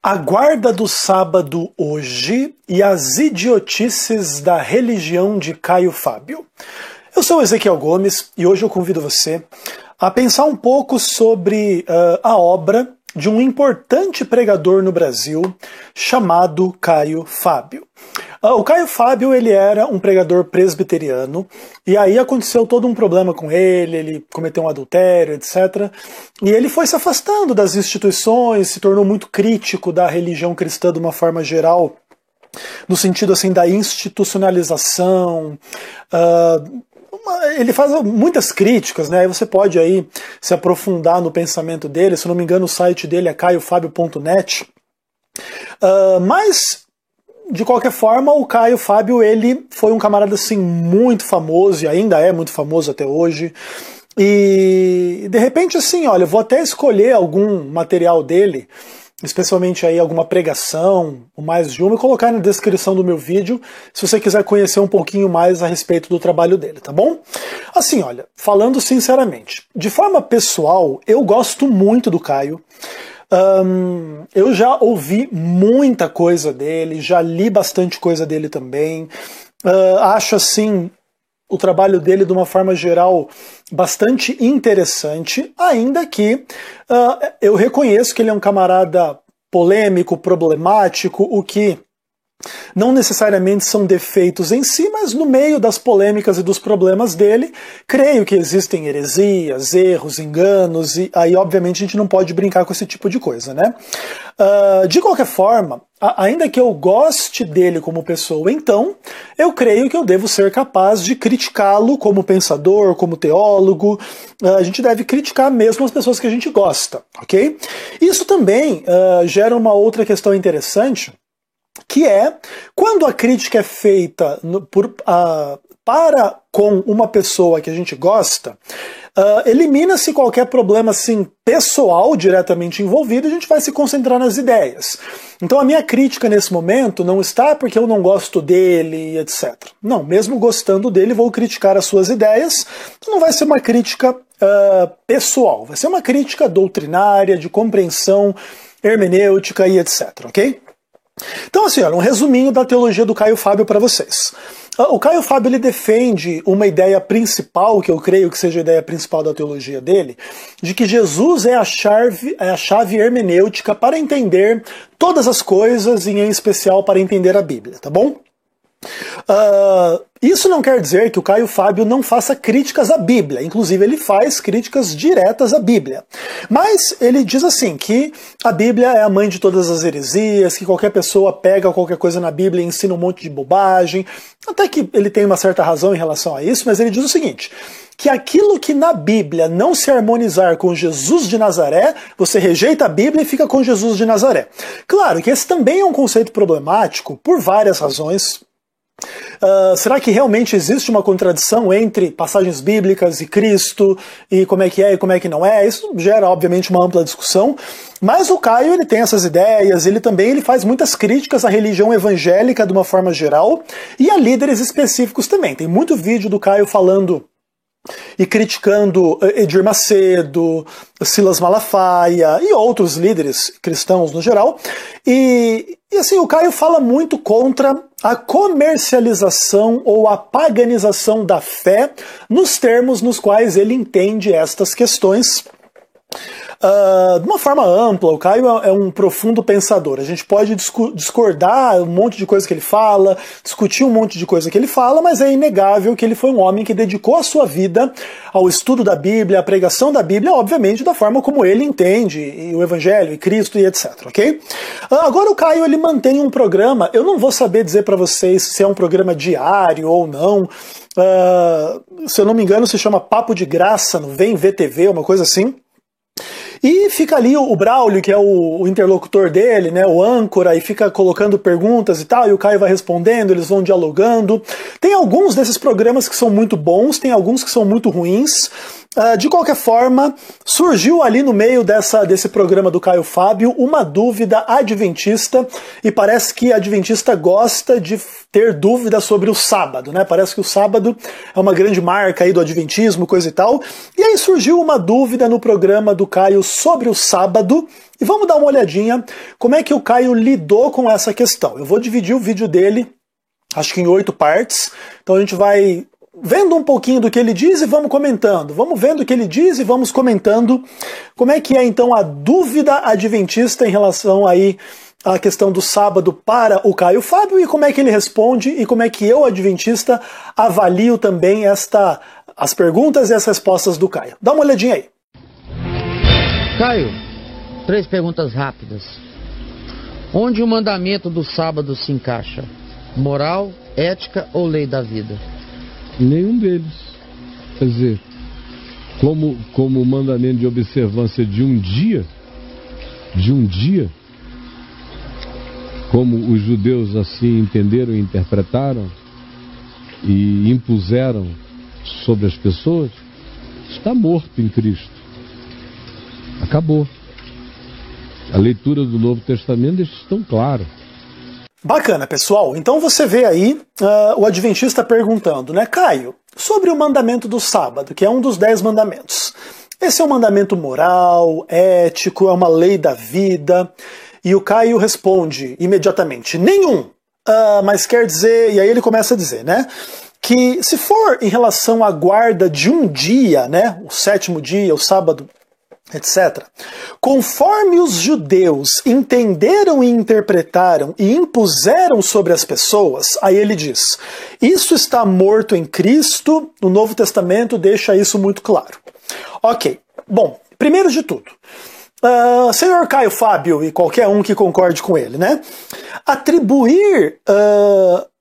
A guarda do sábado hoje e as idiotices da religião de Caio Fábio. Eu sou Ezequiel Gomes e hoje eu convido você a pensar um pouco sobre a obra de um importante pregador no Brasil chamado Caio Fábio. O Caio Fábio ele era um pregador presbiteriano e aí aconteceu todo um problema com ele cometeu um adultério, etc. E ele foi se afastando das instituições, se tornou muito crítico da religião cristã de uma forma geral, no sentido assim da institucionalização. Ele faz muitas críticas, né? Aí você pode aí se aprofundar no pensamento dele. Se não me engano, o site dele é caiofabio.net. Mas de qualquer forma, o Caio Fábio ele foi um camarada assim muito famoso e ainda é muito famoso até hoje. E de repente assim, olha, eu vou até escolher algum material dele, especialmente aí alguma pregação, ou mais de uma, e colocar na descrição do meu vídeo, se você quiser conhecer um pouquinho mais a respeito do trabalho dele, tá bom? Assim, olha, falando sinceramente, de forma pessoal, eu gosto muito do Caio. Eu já ouvi muita coisa dele, já li bastante coisa dele também. Acho assim o trabalho dele, de uma forma geral, bastante interessante, ainda que eu reconheço que ele é um camarada polêmico, problemático, o que não necessariamente são defeitos em si, mas no meio das polêmicas e dos problemas dele, creio que existem heresias, erros, enganos, e aí obviamente a gente não pode brincar com esse tipo de coisa, né? De qualquer forma, ainda que eu goste dele como pessoa, então, eu creio que eu devo ser capaz de criticá-lo como pensador, como teólogo. A gente deve criticar mesmo as pessoas que a gente gosta, ok? Isso também gera uma outra questão interessante, que é, quando a crítica é feita para com uma pessoa que a gente gosta, elimina-se qualquer problema assim, pessoal diretamente envolvido e a gente vai se concentrar nas ideias. Então a minha crítica nesse momento não está porque eu não gosto dele, etc. Não, mesmo gostando dele, vou criticar as suas ideias. Então não vai ser uma crítica pessoal, vai ser uma crítica doutrinária, de compreensão, hermenêutica e etc, ok? Então assim, olha, um resuminho da teologia do Caio Fábio para vocês. O Caio Fábio ele defende uma ideia principal, que eu creio que seja a ideia principal da teologia dele, de que Jesus é a chave hermenêutica para entender todas as coisas, e em especial para entender a Bíblia, tá bom? Isso não quer dizer que o Caio Fábio não faça críticas à Bíblia, inclusive ele faz críticas diretas à Bíblia. Mas ele diz assim, que a Bíblia é a mãe de todas as heresias, que qualquer pessoa pega qualquer coisa na Bíblia e ensina um monte de bobagem, até que ele tem uma certa razão em relação a isso, mas ele diz o seguinte, que aquilo que na Bíblia não se harmonizar com Jesus de Nazaré, você rejeita a Bíblia e fica com Jesus de Nazaré. Claro que esse também é um conceito problemático por várias razões. Será que realmente existe uma contradição entre passagens bíblicas e Cristo, e como é que não é? Isso gera, obviamente, uma ampla discussão, mas o Caio ele tem essas ideias, ele faz muitas críticas à religião evangélica de uma forma geral, e a líderes específicos também. Tem muito vídeo do Caio falando e criticando Edir Macedo, Silas Malafaia e outros líderes cristãos no geral. E assim, o Caio fala muito contra a comercialização ou a paganização da fé nos termos nos quais ele entende estas questões. De uma forma ampla, o Caio é um profundo pensador. A gente pode discordar um monte de coisa que ele fala, discutir um monte de coisa que ele fala, mas é inegável que ele foi um homem que dedicou a sua vida ao estudo da Bíblia, à pregação da Bíblia, obviamente da forma como ele entende e o Evangelho, e Cristo e etc, ok? Agora o Caio ele mantém um programa, eu não vou saber dizer para vocês se é um programa diário ou não, se eu não me engano se chama Papo de Graça no Vem VTV, uma coisa assim. E fica ali o Braulio, que é o interlocutor dele, né, o âncora, e fica colocando perguntas e tal, e o Caio vai respondendo, eles vão dialogando. Tem alguns desses programas que são muito bons, tem alguns que são muito ruins. De qualquer forma, surgiu ali no meio desse programa do Caio Fábio uma dúvida adventista, e parece que a adventista gosta de ter dúvida sobre o sábado, né? Parece que o sábado é uma grande marca aí do adventismo, coisa e tal. E aí surgiu uma dúvida no programa do Caio sobre o sábado, e vamos dar uma olhadinha como é que o Caio lidou com essa questão. Eu vou dividir o vídeo dele, acho que em 8 partes, então a gente vai vendo um pouquinho do que ele diz e vamos comentando. Vamos vendo o que ele diz e vamos comentando como é que é então a dúvida adventista em relação aí à questão do sábado para o Caio Fábio e como é que ele responde e como é que eu, adventista, avalio também as perguntas e as respostas do Caio. Dá uma olhadinha aí. Caio, 3 perguntas rápidas. Onde o mandamento do sábado se encaixa? Moral, ética ou lei da vida? Nenhum deles. Quer dizer, como mandamento de observância de um dia, como os judeus assim entenderam e interpretaram e impuseram sobre as pessoas, está morto em Cristo. Acabou. A leitura do Novo Testamento deixa isso tão claro. Bacana, pessoal. Então você vê aí o adventista perguntando, né, Caio, sobre o mandamento do sábado, que é um dos 10 mandamentos. Esse é um mandamento moral, ético, é uma lei da vida. E o Caio responde imediatamente, nenhum. Mas quer dizer, e aí ele começa a dizer, né, que se for em relação à guarda de um dia, né, o 7º dia, o sábado, etc. Conforme os judeus entenderam e interpretaram e impuseram sobre as pessoas, aí ele diz, isso está morto em Cristo, o Novo Testamento deixa isso muito claro. Ok, bom, primeiro de tudo, senhor Caio Fábio e qualquer um que concorde com ele, né? Atribuir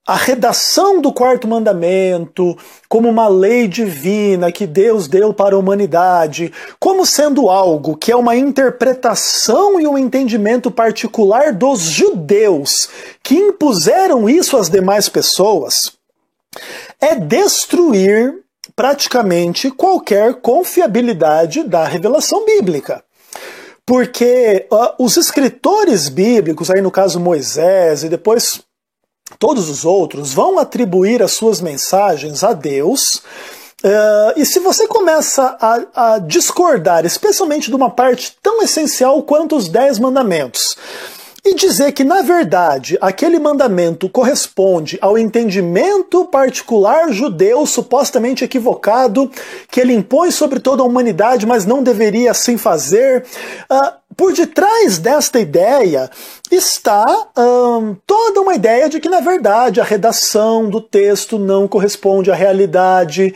a redação do 4º mandamento como uma lei divina que Deus deu para a humanidade, como sendo algo que é uma interpretação e um entendimento particular dos judeus que impuseram isso às demais pessoas, é destruir praticamente qualquer confiabilidade da revelação bíblica. Porque os escritores bíblicos, aí no caso Moisés e depois todos os outros, vão atribuir as suas mensagens a Deus, e se você começa a discordar, especialmente de uma parte tão essencial quanto os 10 mandamentos, e dizer que, na verdade, aquele mandamento corresponde ao entendimento particular judeu supostamente equivocado, que ele impõe sobre toda a humanidade, mas não deveria assim fazer, por detrás desta ideia está toda uma ideia de que, na verdade, a redação do texto não corresponde à realidade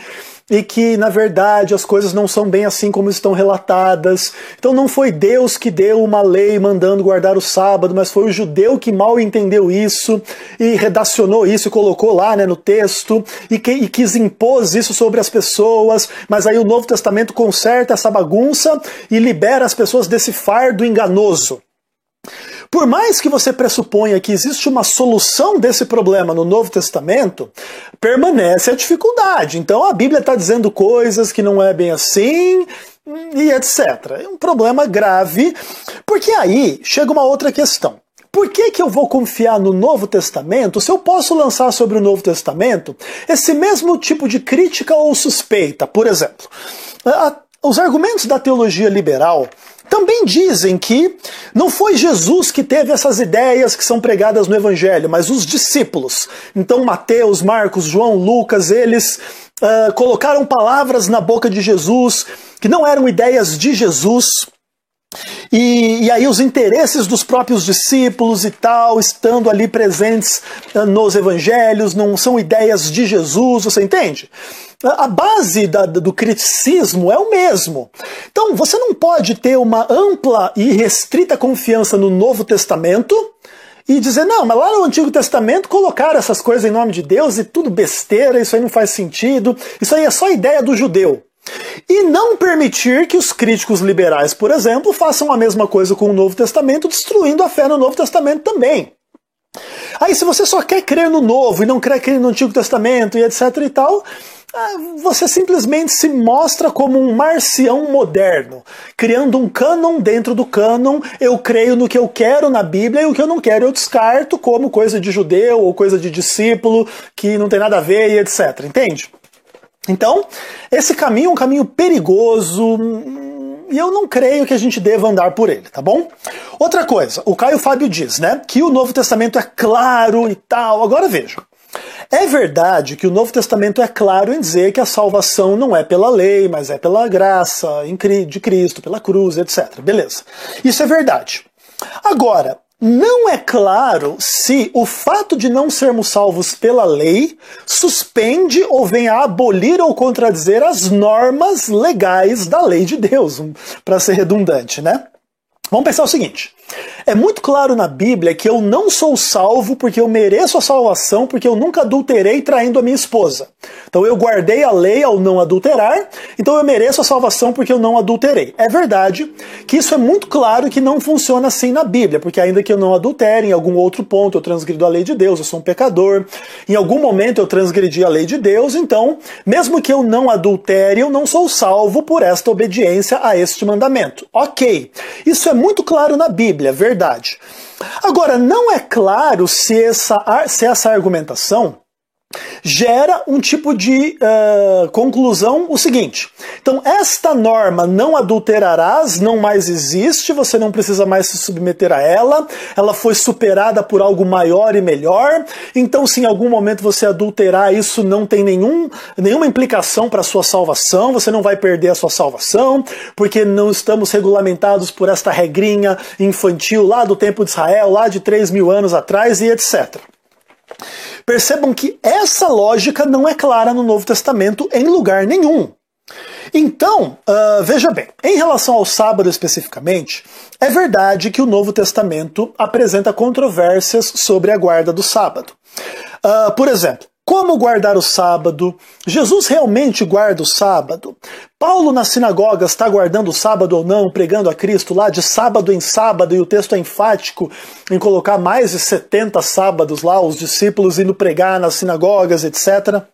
e que, na verdade, as coisas não são bem assim como estão relatadas. Então não foi Deus que deu uma lei mandando guardar o sábado, mas foi o judeu que mal entendeu isso e redacionou isso e colocou lá, né, no texto e quis impor isso sobre as pessoas, mas aí o Novo Testamento conserta essa bagunça e libera as pessoas desse fardo enganoso. Por mais que você pressuponha que existe uma solução desse problema no Novo Testamento, permanece a dificuldade. Então a Bíblia está dizendo coisas que não é bem assim, e etc. É um problema grave, porque aí chega uma outra questão. Por que eu vou confiar no Novo Testamento se eu posso lançar sobre o Novo Testamento esse mesmo tipo de crítica ou suspeita? Por exemplo, os argumentos da teologia liberal também dizem que não foi Jesus que teve essas ideias que são pregadas no Evangelho, mas os discípulos. Então Mateus, Marcos, João, Lucas, eles colocaram palavras na boca de Jesus que não eram ideias de Jesus. E aí os interesses dos próprios discípulos e tal, estando ali presentes nos evangelhos, não são ideias de Jesus, você entende? A base do criticismo é o mesmo. Então você não pode ter uma ampla e restrita confiança no Novo Testamento e dizer, não, mas lá no Antigo Testamento colocaram essas coisas em nome de Deus e tudo besteira, isso aí não faz sentido, isso aí é só ideia do judeu. E não permitir que os críticos liberais, por exemplo, façam a mesma coisa com o Novo Testamento, destruindo a fé no Novo Testamento também. Aí se você só quer crer no Novo e não quer crer no Antigo Testamento e etc e tal, você simplesmente se mostra como um marcião moderno, criando um cânon dentro do cânon. Eu creio no que eu quero na Bíblia e o que eu não quero eu descarto como coisa de judeu ou coisa de discípulo que não tem nada a ver e etc. Entende? Então, esse caminho é um caminho perigoso e eu não creio que a gente deva andar por ele, tá bom? Outra coisa, o Caio Fábio diz, né, que o Novo Testamento é claro e tal. Agora veja. É verdade que o Novo Testamento é claro em dizer que a salvação não é pela lei, mas é pela graça de Cristo, pela cruz, etc. Beleza. Isso é verdade. Agora, não é claro se o fato de não sermos salvos pela lei suspende ou vem a abolir ou contradizer as normas legais da lei de Deus, para ser redundante, né? Vamos pensar o seguinte. É muito claro na Bíblia que eu não sou salvo porque eu mereço a salvação, porque eu nunca adulterei traindo a minha esposa. Então eu guardei a lei ao não adulterar, então eu mereço a salvação porque eu não adulterei. É verdade que isso é muito claro que não funciona assim na Bíblia, porque ainda que eu não adultere, em algum outro ponto eu transgrido a lei de Deus, eu sou um pecador, em algum momento eu transgredi a lei de Deus, então, mesmo que eu não adultere, eu não sou salvo por esta obediência a este mandamento. Ok, isso é muito claro na Bíblia. É verdade. Agora, não é claro se essa argumentação gera um tipo de conclusão o seguinte. Então, esta norma não adulterarás não mais existe, você não precisa mais se submeter a ela foi superada por algo maior e melhor, então se em algum momento você adulterar, isso não tem nenhuma implicação para a sua salvação, você não vai perder a sua salvação, porque não estamos regulamentados por esta regrinha infantil lá do tempo de Israel, lá de 3.000 anos atrás e etc. Percebam que essa lógica não é clara no Novo Testamento em lugar nenhum. Então, veja bem, em relação ao sábado especificamente, é verdade que o Novo Testamento apresenta controvérsias sobre a guarda do sábado. Por exemplo, como guardar o sábado? Jesus realmente guarda o sábado? Paulo nas sinagogas está guardando o sábado ou não, pregando a Cristo lá de sábado em sábado, e o texto é enfático em colocar mais de 70 sábados lá, os discípulos indo pregar nas sinagogas, etc.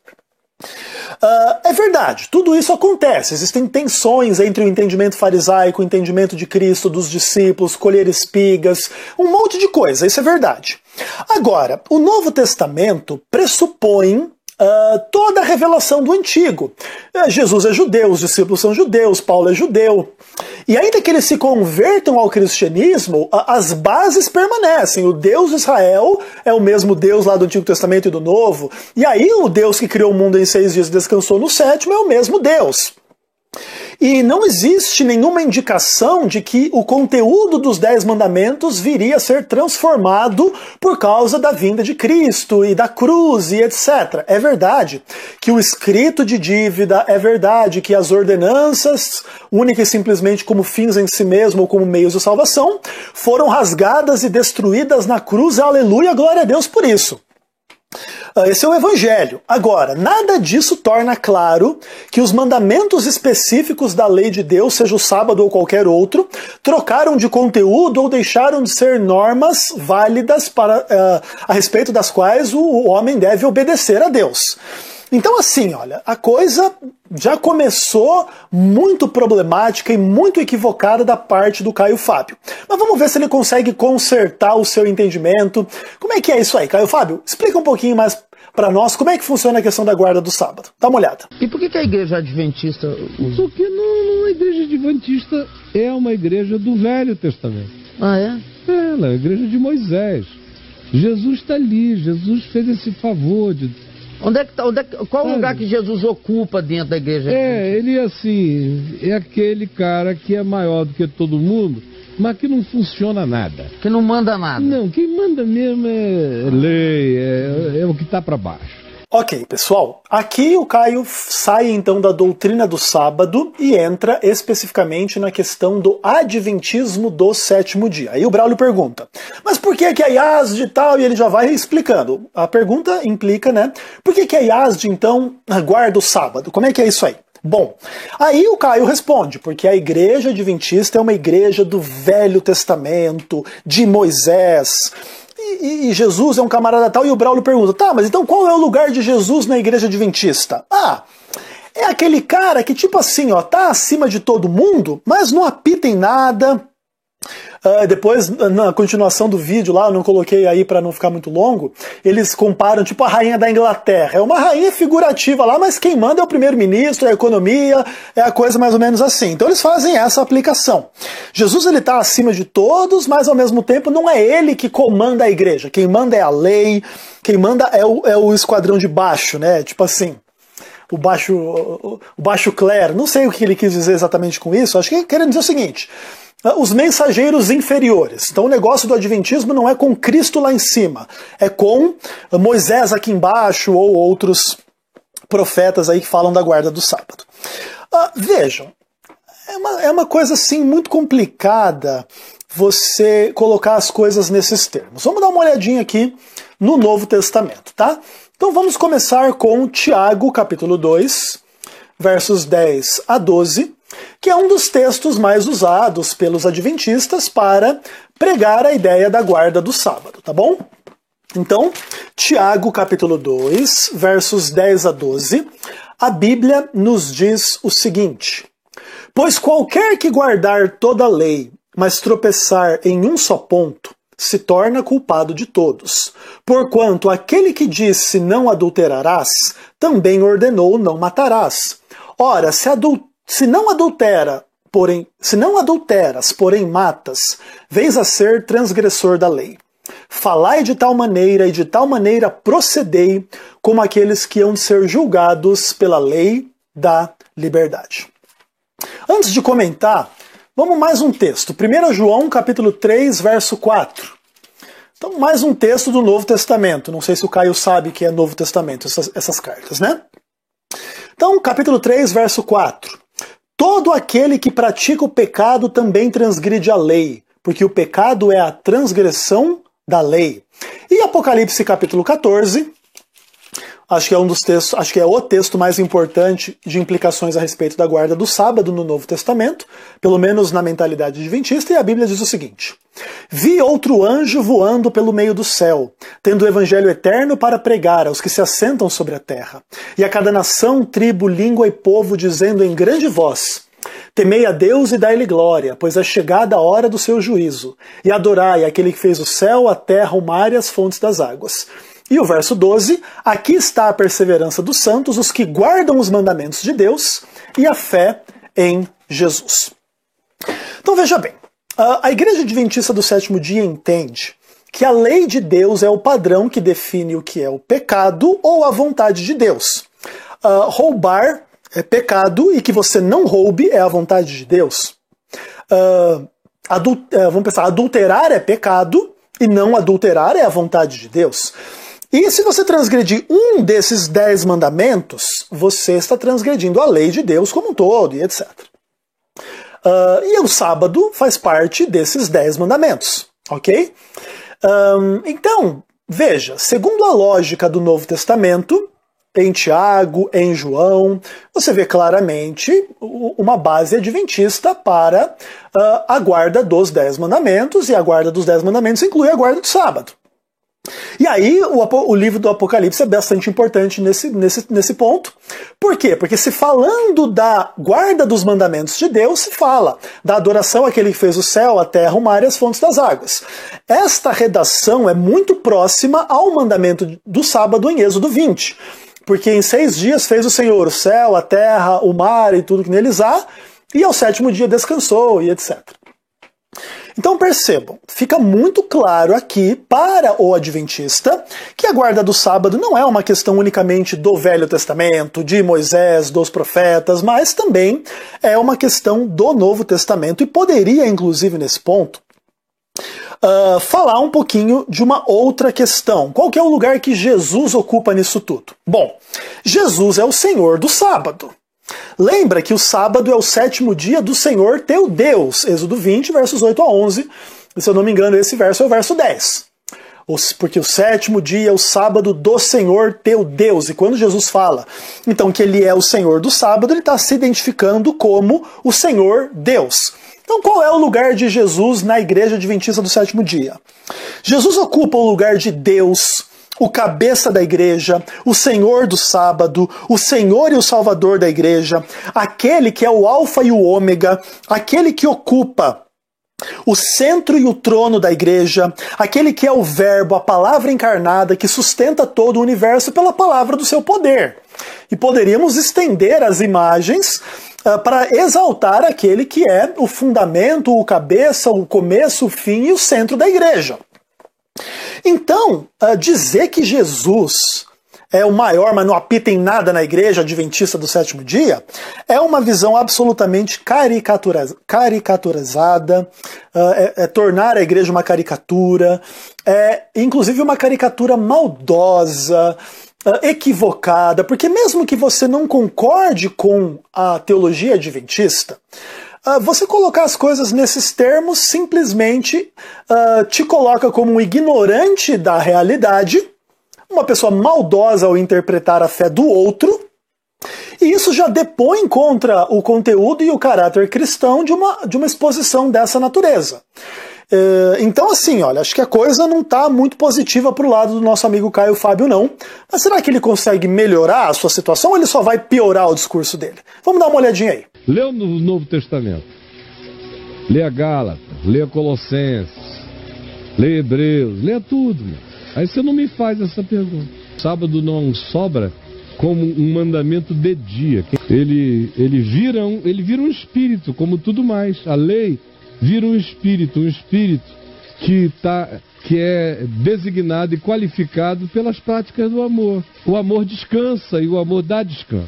É verdade, tudo isso acontece, existem tensões entre o entendimento farisaico, o entendimento de Cristo, dos discípulos, colher espigas, um monte de coisa, isso é verdade. Agora, o Novo Testamento pressupõe toda a revelação do Antigo. Jesus é judeu, os discípulos são judeus, Paulo é judeu. E ainda que eles se convertam ao cristianismo, as bases permanecem. O Deus de Israel é o mesmo Deus lá do Antigo Testamento e do Novo. E aí o Deus que criou o mundo em 6 dias e descansou no 7º é o mesmo Deus. E não existe nenhuma indicação de que o conteúdo dos 10 mandamentos viria a ser transformado por causa da vinda de Cristo e da cruz e etc. É verdade que o escrito de dívida, é verdade que as ordenanças, única e simplesmente como fins em si mesmo ou como meios de salvação, foram rasgadas e destruídas na cruz. Aleluia, glória a Deus por isso. Esse é o Evangelho. Agora, nada disso torna claro que os mandamentos específicos da lei de Deus, seja o sábado ou qualquer outro, trocaram de conteúdo ou deixaram de ser normas válidas a respeito das quais o homem deve obedecer a Deus. Então assim, olha, a coisa já começou muito problemática e muito equivocada da parte do Caio Fábio. Mas vamos ver se ele consegue consertar o seu entendimento. Como é que é isso aí, Caio Fábio? Explica um pouquinho mais para nós como é que funciona a questão da guarda do sábado. Dá uma olhada. E por que a igreja adventista usa? Porque a igreja adventista é uma igreja do Velho Testamento. Ah, é? Ela é a igreja de Moisés. Jesus está ali, Jesus fez esse favor de... Qual o lugar que Jesus ocupa dentro da igreja? Ele assim, é aquele cara que é maior do que todo mundo, mas que não funciona nada. Que não manda nada. Não, quem manda mesmo é lei, é o que está para baixo. Ok, pessoal, aqui o Caio sai então da doutrina do sábado e entra especificamente na questão do adventismo do 7º dia. Aí o Braulio pergunta, mas por que a IASD e tal? E ele já vai explicando. A pergunta implica, né, por que a IASD então guarda o sábado? Como é que é isso aí? Bom, aí o Caio responde, porque a igreja adventista é uma igreja do Velho Testamento, de Moisés. e Jesus é um camarada tal, e o Braulio pergunta, tá, mas então qual é o lugar de Jesus na igreja adventista? Ah, é aquele cara que tipo assim, ó, tá acima de todo mundo, mas não apita em nada. Depois, na continuação do vídeo lá, eu não coloquei aí para não ficar muito longo, eles comparam tipo a rainha da Inglaterra. É uma rainha figurativa lá, mas quem manda é o primeiro-ministro, é a economia, é a coisa mais ou menos assim. Então eles fazem essa aplicação. Jesus ele está acima de todos, mas ao mesmo tempo não é ele que comanda a igreja. Quem manda é a lei, quem manda é o esquadrão de baixo, né? Tipo assim, o baixo clero. Não sei o que ele quis dizer exatamente com isso, acho que querendo dizer o seguinte: os mensageiros inferiores. Então o negócio do adventismo não é com Cristo lá em cima, é com Moisés aqui embaixo ou outros profetas aí que falam da guarda do sábado. Vejam, é uma coisa assim muito complicada você colocar as coisas nesses termos. Vamos dar uma olhadinha aqui no Novo Testamento, tá? Então vamos começar com Tiago, capítulo 2, versos 10 a 12, que é um dos textos mais usados pelos adventistas para pregar a ideia da guarda do sábado, tá bom? Então, Tiago, capítulo 2, versos 10 a 12, a Bíblia nos diz o seguinte: pois qualquer que guardar toda a lei, mas tropeçar em um só ponto, se torna culpado de todos. Porquanto aquele que disse não adulterarás, também ordenou não matarás. Ora, se não adulteras, porém matas, vens a ser transgressor da lei. Falai de tal maneira e de tal maneira procedei, como aqueles que hão de ser julgados pela lei da liberdade. Antes de comentar, vamos mais um texto. 1 João, capítulo 3, verso 4. Então, mais um texto do Novo Testamento. Não sei se o Caio sabe que é Novo Testamento, essas cartas, né? Então, capítulo 3, verso 4. Todo aquele que pratica o pecado também transgride a lei, porque o pecado é a transgressão da lei. E Apocalipse, capítulo 14, acho que é um dos textos, acho que é o texto mais importante de implicações a respeito da guarda do sábado no Novo Testamento, pelo menos na mentalidade adventista, e a Bíblia diz o seguinte: vi outro anjo voando pelo meio do céu, tendo o evangelho eterno para pregar aos que se assentam sobre a terra, e a cada nação, tribo, língua e povo, dizendo em grande voz: temei a Deus e dai-lhe glória, pois é chegada a hora do seu juízo, e adorai aquele que fez o céu, a terra, o mar e as fontes das águas. E o verso 12, aqui está a perseverança dos santos, os que guardam os mandamentos de Deus e a fé em Jesus. Então veja bem, a Igreja Adventista do Sétimo Dia entende que a lei de Deus é o padrão que define o que é o pecado ou a vontade de Deus. Roubar é pecado e que você não roube é a vontade de Deus. Vamos pensar, adulterar é pecado e não adulterar é a vontade de Deus. E se você transgredir um desses 10 mandamentos, você está transgredindo a lei de Deus como um todo, e etc. E o sábado faz parte desses 10 mandamentos, ok? Então, veja, segundo a lógica do Novo Testamento, em Tiago, em João, você vê claramente uma base adventista para a guarda dos 10 mandamentos, e a guarda dos 10 mandamentos inclui a guarda do sábado. E aí o livro do Apocalipse é bastante importante nesse ponto. Por quê? Porque se falando da guarda dos mandamentos de Deus, se fala da adoração àquele que fez o céu, a terra, o mar e as fontes das águas. Esta redação é muito próxima ao mandamento do sábado em Êxodo 20. Porque em 6 dias fez o Senhor o céu, a terra, o mar e tudo que neles há, e ao 7º dia descansou, e etc. Então percebam, fica muito claro aqui para o adventista que a guarda do sábado não é uma questão unicamente do Velho Testamento, de Moisés, dos profetas, mas também é uma questão do Novo Testamento e poderia, inclusive nesse ponto, falar um pouquinho de uma outra questão. Qual que é o lugar que Jesus ocupa nisso tudo? Bom, Jesus é o Senhor do sábado. Lembra que o sábado é o 7º dia do Senhor teu Deus. Êxodo 20, versos 8 a 11. E, se eu não me engano, esse verso é o verso 10. Porque o 7º dia é o sábado do Senhor teu Deus. E quando Jesus fala, então, que ele é o Senhor do sábado, ele está se identificando como o Senhor Deus. Então, qual é o lugar de Jesus na Igreja Adventista do Sétimo Dia? Jesus ocupa o lugar de Deus, o cabeça da igreja, o Senhor do sábado, o Senhor e o Salvador da igreja, aquele que é o alfa e o ômega, aquele que ocupa o centro e o trono da igreja, aquele que é o verbo, a palavra encarnada, que sustenta todo o universo pela palavra do seu poder. E poderíamos estender as imagens para exaltar aquele que é o fundamento, o cabeça, o começo, o fim e o centro da igreja. Então, dizer que Jesus é o maior, mas não apita em nada na Igreja Adventista do Sétimo Dia, é uma visão absolutamente caricaturizada, é tornar a igreja uma caricatura, inclusive uma caricatura maldosa, equivocada, porque mesmo que você não concorde com a teologia adventista, você colocar as coisas nesses termos simplesmente te coloca como um ignorante da realidade, uma pessoa maldosa ao interpretar a fé do outro, e isso já depõe contra o conteúdo e o caráter cristão de uma exposição dessa natureza. Então, assim, olha, acho que a coisa não está muito positiva para o lado do nosso amigo Caio Fábio, não. Mas será que ele consegue melhorar a sua situação ou ele só vai piorar o discurso dele? Vamos dar uma olhadinha aí. Lê o Novo Testamento. Lê a Gálatas, lê a Colossenses, lê Hebreus, lê tudo. Meu. Aí você não me faz essa pergunta. Sábado não sobra como um mandamento de dia. Ele vira um espírito, como tudo mais. A lei vira um espírito que é designado e qualificado pelas práticas do amor. O amor descansa e o amor dá descanso.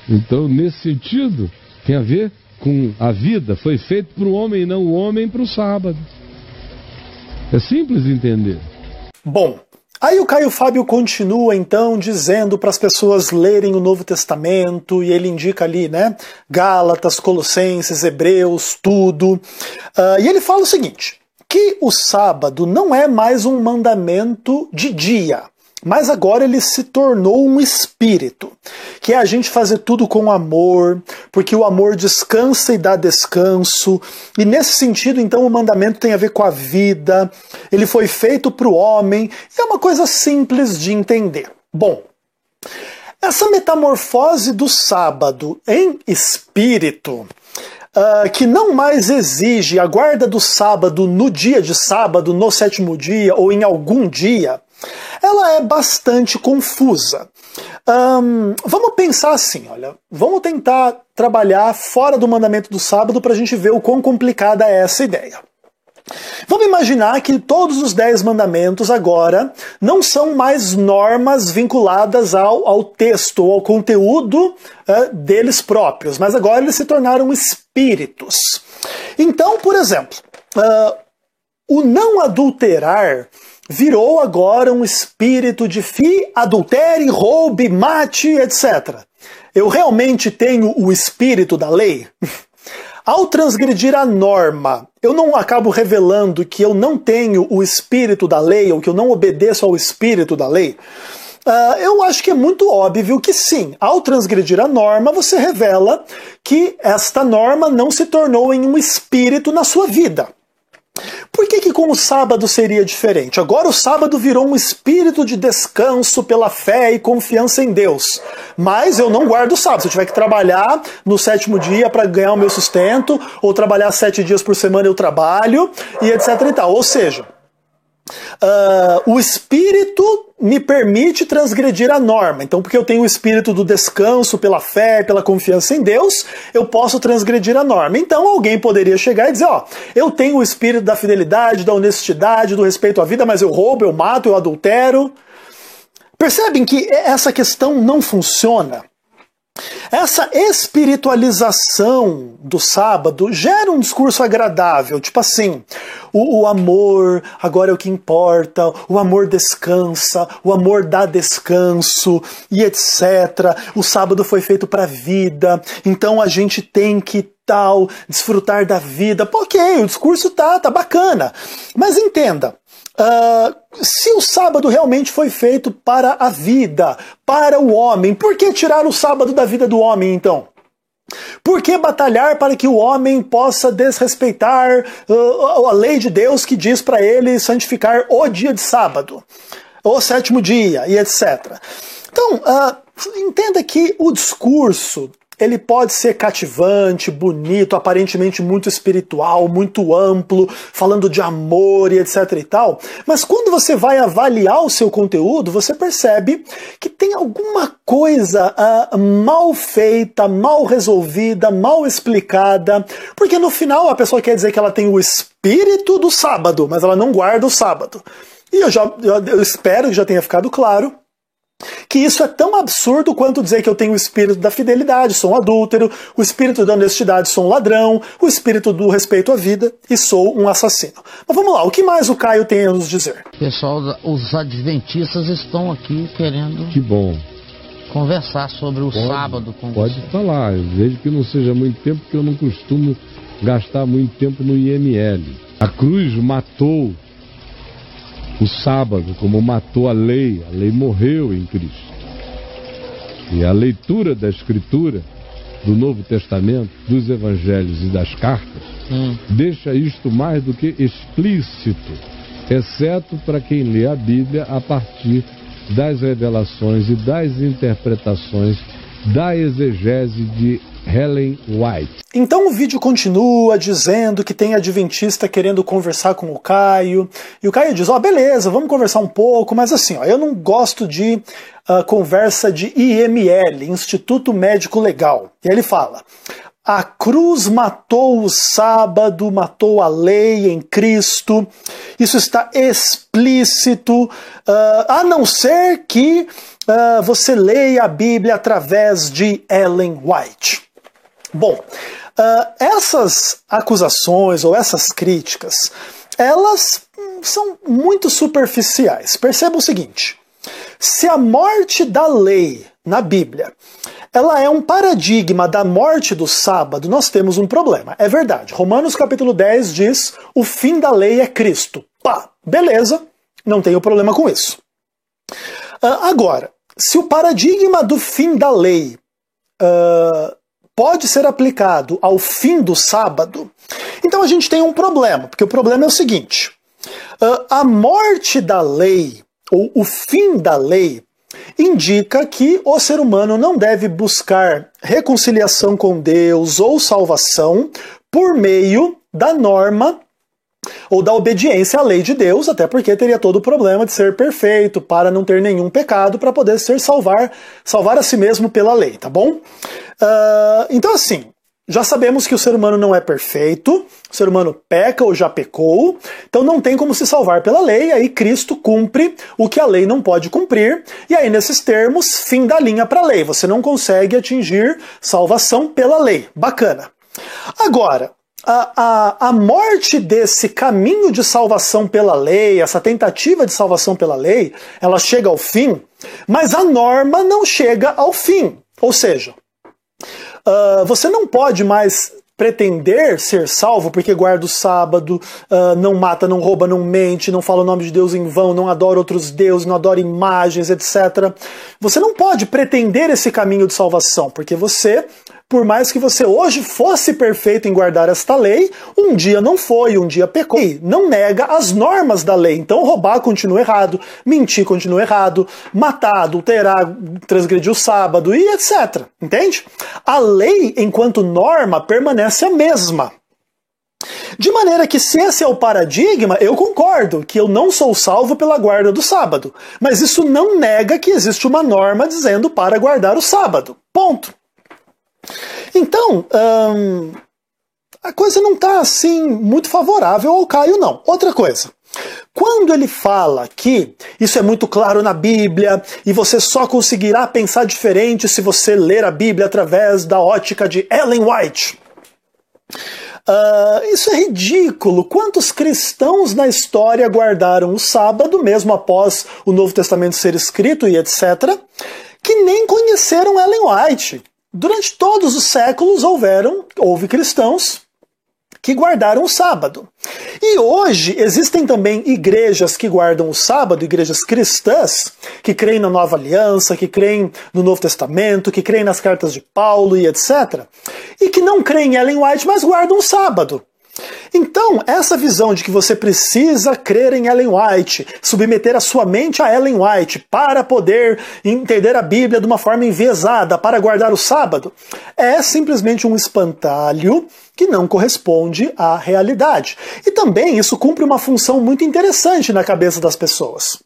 Então, nesse sentido, tem a ver com a vida. Foi feito para o homem e não o homem para o sábado. É simples entender. Bom, aí o Caio Fábio continua então dizendo para as pessoas lerem o Novo Testamento, e ele indica ali, né, Gálatas, Colossenses, Hebreus, tudo. E ele fala o seguinte, que o sábado não é mais um mandamento de dia, mas agora ele se tornou um espírito, que é a gente fazer tudo com amor, porque o amor descansa e dá descanso, e nesse sentido, então, o mandamento tem a ver com a vida, ele foi feito para o homem, e é uma coisa simples de entender. Bom, essa metamorfose do sábado em espírito, que não mais exige a guarda do sábado no dia de sábado, no sétimo dia, ou em algum dia, ela é bastante confusa. Vamos pensar assim, olha, vamos tentar trabalhar fora do mandamento do sábado para a gente ver o quão complicada é essa ideia. Vamos imaginar que todos os 10 mandamentos agora não são mais normas vinculadas ao texto ou ao conteúdo deles próprios, mas agora eles se tornaram espíritos. Então, por exemplo, o não adulterar virou agora um espírito de adultere, roube, mate, etc. Eu realmente tenho o espírito da lei? Ao transgredir a norma, eu não acabo revelando que eu não tenho o espírito da lei, ou que eu não obedeço ao espírito da lei? Eu acho que é muito óbvio que sim. Ao transgredir a norma, você revela que esta norma não se tornou em um espírito na sua vida. Por que com o sábado seria diferente? Agora o sábado virou um espírito de descanso pela fé e confiança em Deus. Mas eu não guardo o sábado. Se eu tiver que trabalhar no sétimo dia para ganhar o meu sustento, ou trabalhar 7 dias por semana eu trabalho, e etc e tal. Ou seja, o espírito me permite transgredir a norma. Então, porque eu tenho o espírito do descanso pela fé, pela confiança em Deus, eu posso transgredir a norma. Então, alguém poderia chegar e dizer, ó, eu tenho o espírito da fidelidade, da honestidade, do respeito à vida, mas eu roubo, eu mato, eu adultero. Percebem que essa questão não funciona? Essa espiritualização do sábado gera um discurso agradável, tipo assim, o amor agora é o que importa, o amor descansa, o amor dá descanso, e etc. O sábado foi feito para a vida, então a gente tem que desfrutar da vida. Pô, ok, o discurso tá bacana, mas entenda, se o sábado realmente foi feito para a vida, para o homem, por que tirar o sábado da vida do homem, então? Por que batalhar para que o homem possa desrespeitar a lei de Deus que diz para ele santificar o dia de sábado, o sétimo dia e etc. Então, entenda que o discurso ele pode ser cativante, bonito, aparentemente muito espiritual, muito amplo, falando de amor e etc e tal, mas quando você vai avaliar o seu conteúdo, você percebe que tem alguma coisa mal feita, mal resolvida, mal explicada, porque no final a pessoa quer dizer que ela tem o espírito do sábado, mas ela não guarda o sábado. E eu espero que já tenha ficado claro que isso é tão absurdo quanto dizer que eu tenho o espírito da fidelidade, sou um adúltero, o espírito da honestidade, sou um ladrão, o espírito do respeito à vida e sou um assassino. Mas vamos lá, o que mais o Caio tem a nos dizer? Pessoal, os adventistas estão aqui querendo Que bom. conversar sobre o sábado com Pode você. falar, desde que não seja muito tempo, porque eu não costumo gastar muito tempo no IML. A cruz matou o sábado, como matou a lei morreu em Cristo. E a leitura da Escritura, do Novo Testamento, dos Evangelhos e das cartas, deixa isto mais do que explícito, exceto para quem lê a Bíblia a partir das revelações e das interpretações da exegese de Ellen White. Então o vídeo continua dizendo que tem adventista querendo conversar com o Caio, e o Caio diz, beleza, vamos conversar um pouco, mas assim, eu não gosto de conversa de IML, Instituto Médico Legal. E aí ele fala, a cruz matou o sábado, matou a lei em Cristo, isso está explícito, a não ser que você leia a Bíblia através de Ellen White. Bom, essas acusações ou essas críticas, elas são muito superficiais. Perceba o seguinte, se a morte da lei na Bíblia, ela é um paradigma da morte do sábado, nós temos um problema. É verdade, Romanos capítulo 10 diz, o fim da lei é Cristo. Pá, beleza, não tenho problema com isso. Agora, se o paradigma do fim da lei pode ser aplicado ao fim do sábado, então a gente tem um problema, porque o problema é o seguinte, a morte da lei, ou o fim da lei, indica que o ser humano não deve buscar reconciliação com Deus ou salvação por meio da norma ou da obediência à lei de Deus, até porque teria todo o problema de ser perfeito, para não ter nenhum pecado, para poder salvar a si mesmo pela lei, tá bom? Então assim, já sabemos que o ser humano não é perfeito, o ser humano peca ou já pecou, então não tem como se salvar pela lei, aí Cristo cumpre o que a lei não pode cumprir, e aí nesses termos, fim da linha para a lei, você não consegue atingir salvação pela lei, bacana. Agora, a morte desse caminho de salvação pela lei, essa tentativa de salvação pela lei, ela chega ao fim, mas a norma não chega ao fim. Ou seja, você não pode mais pretender ser salvo porque guarda o sábado, não mata, não rouba, não mente, não fala o nome de Deus em vão, não adora outros deuses, não adora imagens, etc. Você não pode pretender esse caminho de salvação, porque você, por mais que você hoje fosse perfeito em guardar esta lei, um dia não foi, um dia pecou. E não nega as normas da lei. Então roubar continua errado, mentir continua errado, matar, adulterar, transgredir o sábado e etc. Entende? A lei, enquanto norma, permanece a mesma. De maneira que, se esse é o paradigma, eu concordo que eu não sou salvo pela guarda do sábado. Mas isso não nega que existe uma norma dizendo para guardar o sábado. Ponto. Então, a coisa não está assim muito favorável ao Caio, não. Outra coisa, quando ele fala que isso é muito claro na Bíblia e você só conseguirá pensar diferente se você ler a Bíblia através da ótica de Ellen White, isso é ridículo. Quantos cristãos na história guardaram o sábado, mesmo após o Novo Testamento ser escrito e etc., que nem conheceram Ellen White? Durante todos os séculos houve cristãos que guardaram o sábado. E hoje existem também igrejas que guardam o sábado, igrejas cristãs, que creem na Nova Aliança, que creem no Novo Testamento, que creem nas cartas de Paulo e etc. E que não creem em Ellen White, mas guardam o sábado. Então, essa visão de que você precisa crer em Ellen White, submeter a sua mente a Ellen White para poder entender a Bíblia de uma forma enviesada, para guardar o sábado, é simplesmente um espantalho que não corresponde à realidade. E também isso cumpre uma função muito interessante na cabeça das pessoas.